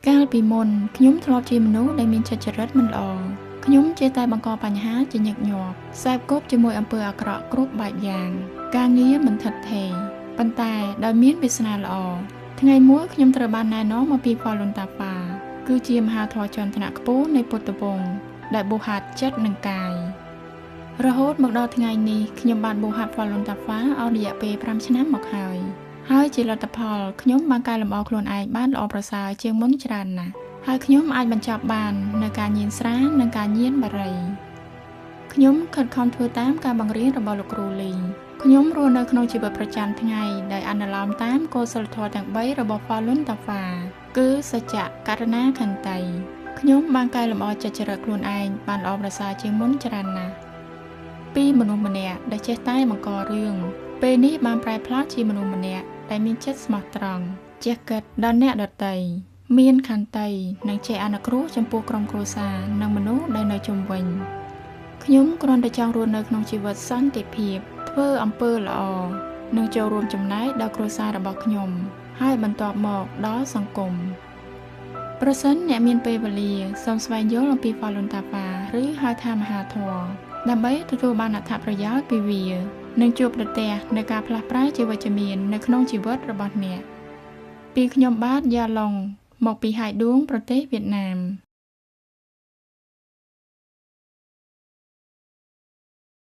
កាលពីមុនខ្ញុំធ្លាប់ជាមនុស្សដែលមានចិត្តចរិតមិនល្អខ្ញុំចេះតែបង្កបញ្ហាជាញឹកញាប់ខ្សែគប់ជាមួយអំពើអាក្រក់គ្រប់បែបយ៉ាងការងារមិនថិតថេរប៉ុន្តែដោយមានវាសនាល្អថ្ងៃមួយខ្ញុំត្រូវបានណែនាំមកពីហ្វាឡុនតាហ្វាគឺជាមហាធម៌ជាន់ថ្នាក់ខ្ពស់នៃពុទ្ធវង្សដែលបូហាត់ចិត្តនិងកាយរហូតមកដល់ថ្ងៃនេះខ្ញុំបានបូហាត់ហ្វាឡុនតាហ្វាអស់រយៈពេល5ឆ្នាំមកហើយជាលទ្ធផលខ្ញុំបានកែលម្អខ្លួនឯងបានល្អប្រសើរជាងមុនច្រើនណាស់ហើយខ្ញុំអាចបញ្ចប់បាននៅការញៀនស្រានិងការញៀនបារីខ្ញុំខិតខំធ្វើតាមការបង្រៀនរបស់លោកគ្រូលីខ្ញុំរស់នៅក្នុងជីវិតប្រចាំថ្ងៃដោយអនុលោមតាមគោលសីលធម៌ទាំង3របស់ហ្វាឡុនតាហ្វាគឺសច្ចៈករុណាខន្តីខ្ញុំបានកែលម្អចិត្តចរិតខ្លួនឯងបានល្អប្រសើរជាងមុនច្រើនណាស់ពីមនុស្សម្នាក់ដែលចេះតែបង្ករឿងពេលនេះបានប្រែប្លាស់ជាមនុស្សម្នាក់ដែលមានចិត្តស្មោះត្រង់ចេះគិតដល់អ្នកដទៃមានខន្តីនិងចេះអនុគ្រោះចំពោះក្រុមគ្រួសារនិងមនុស្សដែលនៅជុំវិញខ្ញុំគ្រាន់តែចង់រស់នៅក្នុងជីវិតសន្តិភាពធ្វើអំពើល្អនិងចូលរួមចំណែកដល់គ្រួសាររបស់ខ្ញុំហើយបន្ទាប់មកដល់សង្គមប្រសិនអ្នកមានពេលវេលាសូមស្វែងយល់អំពីហ្វាឡុនតាហ្វាឬហៅថាមហាធម៌ដើម្បីទទួលបានអត្ថប្រយោជន៍ពីវានិងជួបប្រទះនៃការផ្លាស់ប្រែជាវិជ្ជមាននៅក្នុងជីវិតរបស់អ្នកពីខ្ញុំបាទយ៉ាឡុងមកពីហៃឌួងប្រទេសវៀតណាម